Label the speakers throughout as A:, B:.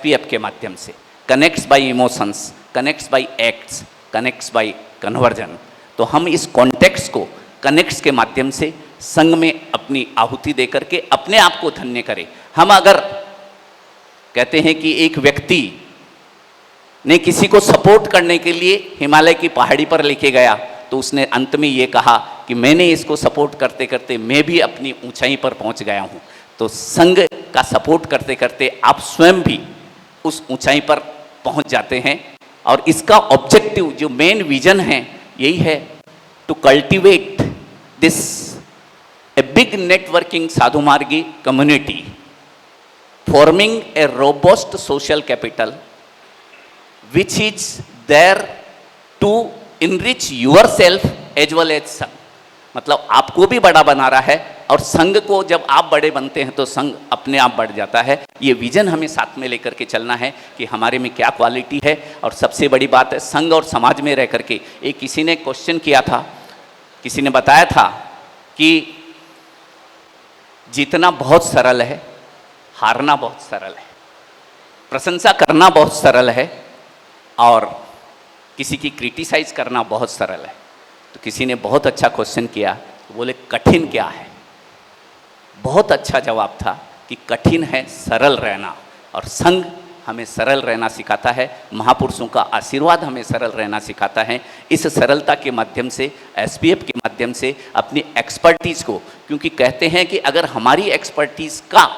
A: SPF के माध्यम से, connects by emotions, connects by acts, connects by conversion. तो हम इस कॉन्टेक्स्ट को कनेक्ट्स के माध्यम से संघ में अपनी आहुति दे करके अपने आप को धन्य करें। हम अगर कहते हैं कि एक व्यक्ति ने किसी को सपोर्ट करने के लिए हिमालय की पहाड़ी पर लेके गया, तो उसने अंत में ये कहा कि मैंने इसको सपोर्ट करते करते मैं भी अपनी ऊंचाई पर पहुंच गया हूं। तो संघ का सपोर्ट करते करते आप स्वयं भी उस ऊंचाई पर पहुंच जाते हैं। और इसका ऑब्जेक्टिव, जो मेन विजन है, यही है to cultivate this a big networking Sadhumargi community, forming a robust social capital which is there to enrich yourself as well as संघ। मतलब आपको भी बड़ा बना रहा है, और संघ को जब आप बड़े बनते हैं तो संघ अपने आप बढ़ जाता है। ये विजन हमें साथ में लेकर के चलना है कि हमारे में क्या क्वालिटी है। और सबसे बड़ी बात है, संघ और समाज में रह करके, एक किसी ने क्वेश्चन किया था, किसी ने बताया था कि जीतना बहुत सरल है, हारना बहुत सरल है, प्रशंसा करना बहुत सरल है, और किसी की क्रिटिसाइज करना बहुत सरल है। तो किसी ने बहुत अच्छा क्वेश्चन किया, तो बोले कठिन क्या है। बहुत अच्छा जवाब था कि कठिन है सरल रहना, और संघ हमें सरल रहना सिखाता है। महापुरुषों का आशीर्वाद हमें सरल रहना सिखाता है। इस सरलता के माध्यम से, एसपीएफ के माध्यम से अपनी एक्सपर्टीज़ को, क्योंकि कहते हैं कि अगर हमारी एक्सपर्टीज़ का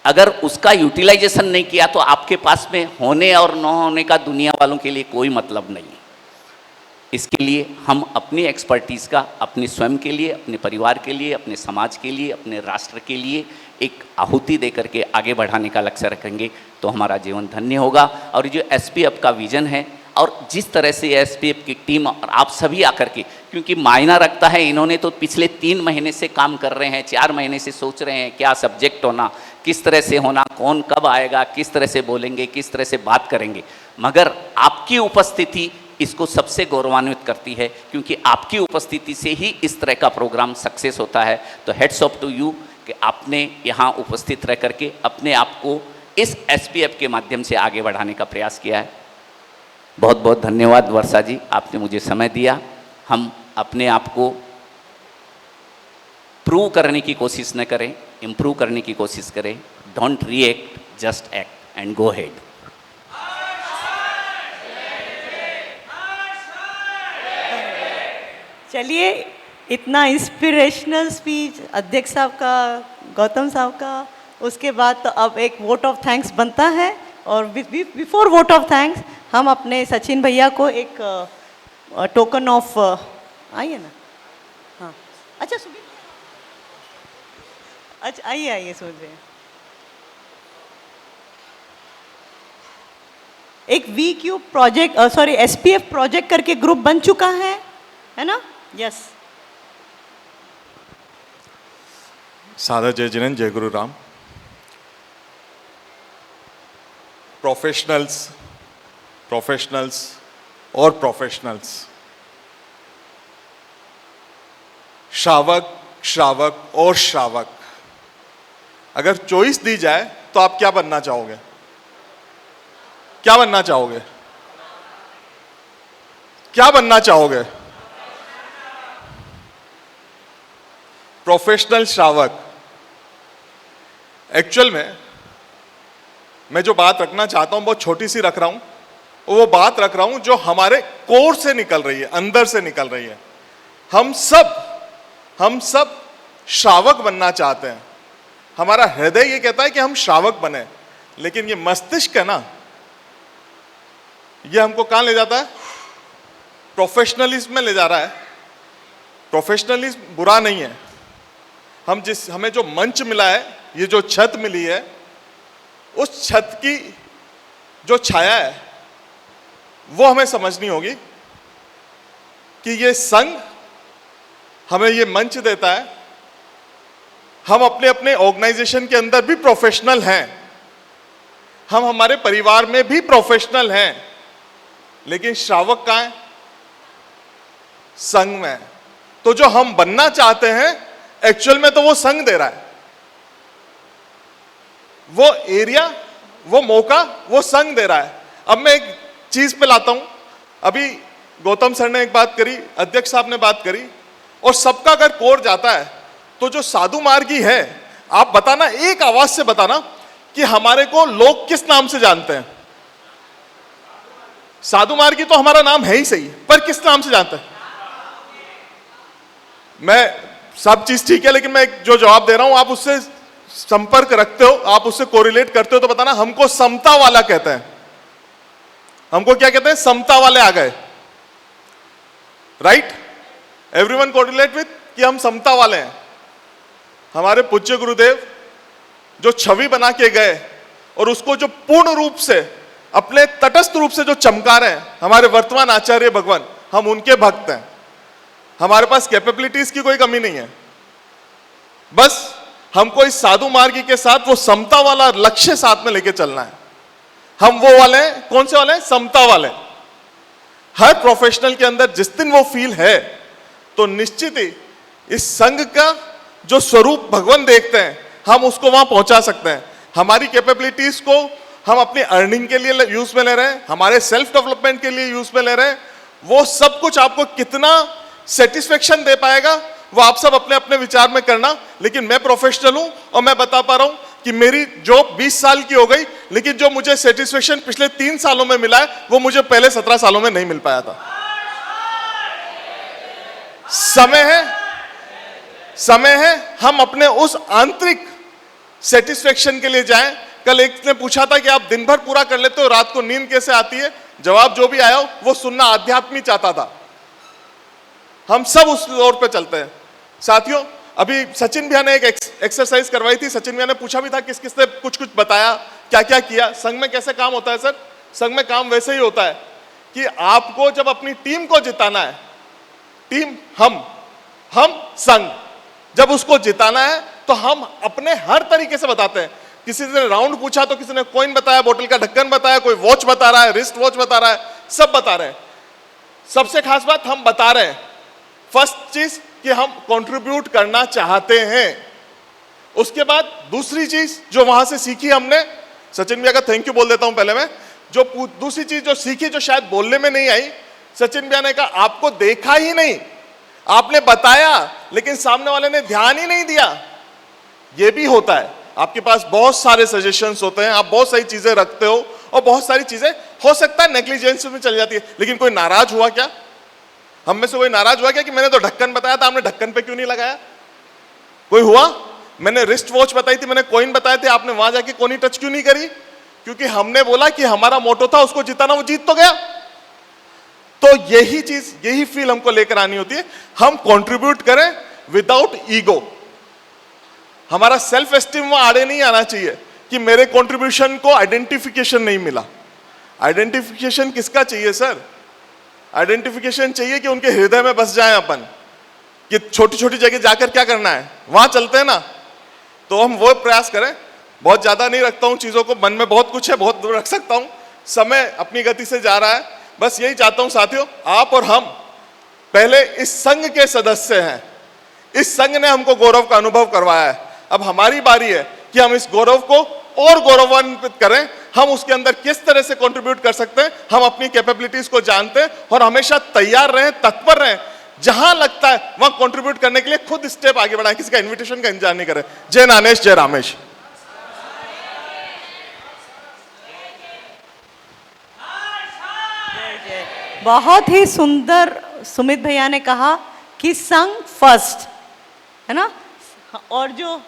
A: अगर उसका यूटिलाइजेशन नहीं किया तो आपके पास में होने और न होने का दुनिया वालों के लिए कोई मतलब नहीं है। इसके लिए हम अपनी एक्सपर्टीज़ का अपने स्वयं के लिए, अपने परिवार के लिए, अपने समाज के लिए, अपने राष्ट्र के लिए एक आहुति दे करके आगे बढ़ाने का लक्ष्य रखेंगे तो हमारा जीवन धन्य होगा। और जो एसपीएफ का विजन है, और जिस तरह से एसपीएफ की टीम और आप सभी आकर के, क्योंकि मायना रखता है, इन्होंने तो पिछले 3 महीने से काम कर रहे हैं, 4 महीने से सोच रहे हैं क्या सब्जेक्ट होना, किस तरह से होना, कौन कब आएगा, किस तरह से बोलेंगे, किस तरह से बात करेंगे। मगर आपकी उपस्थिति इसको सबसे गौरवान्वित करती है, क्योंकि आपकी उपस्थिति से ही इस तरह का प्रोग्राम सक्सेस होता है। तो हेड्स ऑफ टू यू कि आपने यहाँ उपस्थित रह करके अपने आप को इस एसपीएफ के माध्यम से आगे बढ़ाने का प्रयास किया है। बहुत बहुत धन्यवाद वर्षा जी, आपने मुझे समय दिया। हम अपने आप को प्रूव करने की कोशिश न करें, इम्प्रूव करने की कोशिश करें। Don't react, just act and go head.
B: चलिए, इतना इंस्पिरेशनल स्पीच अध्यक्ष साहब का, गौतम साहब का, उसके बाद तो अब एक वोट ऑफ थैंक्स बनता है। और बिफोर वोट ऑफ थैंक्स हम अपने सचिन भैया को एक टोकन ऑफ, आइए ना, हाँ अच्छा सुबह, अच्छा आइए आइए सुबह। एक VQ project, sorry SPF project करके ग्रुप बन चुका है ना? यस।
C: सादर जय जिनेंद्र, जय गुरु राम। प्रोफेशनल्स और प्रोफेशनल्स, श्रावक और श्रावक, अगर चॉइस दी जाए तो आप क्या बनना चाहोगे? क्या बनना चाहोगे? क्या बनना चाहोगे? प्रोफेशनल श्रावक। एक्चुअल में मैं जो बात रखना चाहता हूं बहुत छोटी सी रख रहा हूं, वो बात रख रहा हूं जो हमारे कोर से निकल रही है, अंदर से निकल रही है। हम सब श्रावक बनना चाहते हैं। हमारा हृदय ये कहता है कि हम श्रावक बने, लेकिन ये मस्तिष्क है ना, ये हमको कहां ले जाता है? प्रोफेशनलिज्म में ले जा रहा है। प्रोफेशनलिज्म बुरा नहीं है। हमें जो मंच मिला है, ये जो छत मिली है, उस छत की जो छाया है वो हमें समझनी होगी कि ये संघ हमें ये मंच देता है। हम अपने अपने ऑर्गेनाइजेशन के अंदर भी प्रोफेशनल हैं, हम हमारे परिवार में भी प्रोफेशनल हैं, लेकिन श्रावक कहाँ है? संघ में। तो जो हम बनना चाहते हैं एक्चुअल में तो वो संघ दे रहा है। वो एरिया, वो मौका वो संघ दे रहा है। अब मैं एक चीज पे लाता हूं, अभी गौतम सर ने एक बात करी, अध्यक्ष साहब ने बात करी, और सबका अगर कोर जाता है तो जो साधु मार्गी है, आप बताना, एक आवाज से बताना कि हमारे को लोग किस नाम से जानते हैं। साधु मार्गी तो हमारा नाम है ही सही, पर किस नाम से जानते हैं? मैं सब चीज ठीक है, लेकिन मैं जो जवाब दे रहा हूं आप उससे संपर्क रखते हो, आप उससे कोरिलेट करते हो तो बताना। हमको समता वाला कहते हैं। हमको क्या कहते हैं? समता वाले आ गए, राइट? एवरीवन कोरिलेट विथ कि हम समता वाले हैं। हमारे पूज्य गुरुदेव जो छवि बना के गए और उसको जो पूर्ण रूप से अपने तटस्थ रूप से जो चमका रहे हैं हमारे वर्तमान आचार्य भगवान, हम उनके भक्त हैं। हमारे पास कैपेबिलिटीज की कोई कमी नहीं है, बस हमको इस साधु मार्गी के साथ वो समता वाला लक्ष्य साथ में लेके चलना है। हम वो वाले हैं, कौन से वाले हैं? समता वाले। हर प्रोफेशनल के अंदर जिस दिन वो फील है तो निश्चित ही इस संघ का जो स्वरूप भगवान देखते हैं हम उसको वहां पहुंचा सकते हैं। हमारी कैपेबिलिटीज को हम अपनी अर्निंग के लिए यूज में ले रहे हैं, हमारे सेल्फ डेवलपमेंट के लिए यूज में ले रहे हैं। वो सब कुछ आपको कितना सेटिस्फेक्शन दे पाएगा वो आप सब अपने अपने विचार में करना। लेकिन मैं प्रोफेशनल हूं और मैं बता पा रहा हूं कि मेरी जॉब 20 साल की हो गई, लेकिन जो मुझे सेटिस्फेक्शन पिछले 3 सालों में मिला है वो मुझे पहले 17 सालों में नहीं मिल पाया था। समय है हम अपने उस आंतरिक सेटिस्फेक्शन के लिए जाएं। कल एक ने पूछा था कि आप दिन भर पूरा कर लेते हो, रात को नींद कैसे आती है? जवाब जो भी आया वो सुनना आध्यात्मी चाहता था। हम सब उस ओर पे चलते हैं। साथियों, अभी सचिन भैया ने एक एक्सरसाइज करवाई थी। सचिन भैया ने पूछा भी था किस किस ने कुछ कुछ बताया, क्या क्या किया। संघ में कैसे काम होता है सर? संघ में काम वैसे ही होता है कि आपको जब अपनी टीम को जिताना है, टीम हम संघ, जब उसको जिताना है तो हम अपने हर तरीके से बताते हैं। किसी ने राउंड पूछा तो किसी ने कॉइन बताया, बोतल का ढक्कन बताया, कोई वॉच बता रहा है, रिस्ट वॉच बता रहा है, सब बता रहे हैं। सबसे खास बात हम बता रहे हैं फर्स्ट चीज कि हम कंट्रीब्यूट करना चाहते हैं। उसके बाद दूसरी चीज जो वहां से सीखी हमने, सचिन भैया का थैंक यू बोल देता हूं पहले मैं, जो दूसरी चीज जो सीखी जो शायद बोलने में नहीं आई, सचिन भैया ने कहा आपको देखा ही नहीं, आपने बताया लेकिन सामने वाले ने ध्यान ही नहीं दिया। यह भी होता है, आपके पास बहुत सारे सजेशंस होते हैं, आप बहुत सारी चीजें रखते हो और बहुत सारी चीजें हो सकता है नेग्लिजेंस में चली जाती है, लेकिन कोई नाराज हुआ क्या? हम में से कोई नाराज हुआ क्या कि मैंने तो ढक्कन बताया था, आपने ढक्कन पे क्यों नहीं लगाया? कोई हुआ? मैंने रिस्ट वॉच बताई थी, मैंने कॉइन बताए थे, आपने वहां जाके कोनी टच क्यों नहीं करी? क्योंकि हमने बोला कि हमारा मोटो था उसको जिताना, वो जीत तो गया। तो यही चीज, यही फील हमको लेकर आनी होती है। हम कंट्रीब्यूट करें विदाउट ईगो। हमारा सेल्फ एस्टीम वहां आड़े नहीं आना चाहिए कि मेरे कंट्रीब्यूशन को आइडेंटिफिकेशन नहीं मिला। आइडेंटिफिकेशन किसका चाहिए सर? आइडेंटिफिकेशन चाहिए कि उनके हृदय में बस जाए अपन, कि छोटी छोटी जगह जाकर क्या करना है, वहां चलते हैं ना। तो हम वो प्रयास करें। बहुत ज्यादा नहीं रखता हूं चीजों को, मन में बहुत कुछ है, बहुत दूर रख सकता हूं, समय अपनी गति से जा रहा है। बस यही चाहता हूं साथियों, आप और हम पहले इस संघ के सदस्य हैं। इस संघ ने हमको गौरव का अनुभव करवाया है। अब हमारी बारी है कि हम इस गौरव को और गौरवान्वित करें। हम उसके अंदर किस तरह से कंट्रीब्यूट कर सकते हैं, हम अपनी कैपेबिलिटीज को जानते हैं और हमेशा तैयार रहें, तत्पर रहें। जहां लगता है वहां कंट्रीब्यूट करने के लिए खुद स्टेप आगे बढ़ाएं, किसी का इन्विटेशन का इंतजार नहीं करें। जय नानेश, जय रामेश।
B: बहुत ही सुंदर सुमित भैया ने कहा कि संघ फर्स्ट, है ना। और जो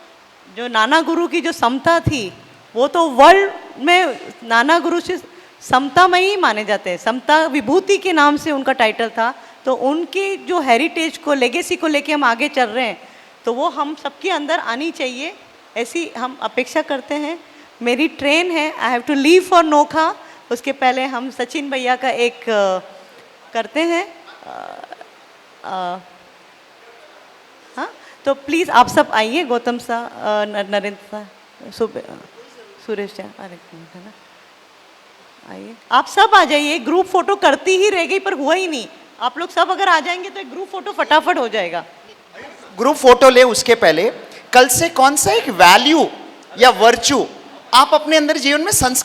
B: नाना गुरु की जो समता थी, वो तो वर्ल्ड में नाना गुरु से समता में ही माने जाते हैं। समता विभूति के नाम से उनका टाइटल था। तो उनकी जो हेरिटेज को, लेगेसी को लेके हम आगे चल रहे हैं, तो वो हम सबके अंदर आनी चाहिए, ऐसी हम अपेक्षा करते हैं। मेरी ट्रेन है, I have to leave for Nokha. उसके पहले हम सचिन भैया का एक करते हैं। हाँ, तो प्लीज़ आप सब आइए, गौतम सा, नरेंद्र सा, सुरेश सा, अरे है ना, आइए आप सब आ जाइए। ग्रुप फोटो करती ही रह गई पर हुआ ही नहीं। आप लोग सब अगर आ जाएंगे तो एक ग्रुप फोटो फटाफट हो जाएगा।
D: ग्रुप फोटो ले, उसके पहले कल से कौन सा एक वैल्यू या वर्च्यू आप अपने अंदर जीवन में संस्कार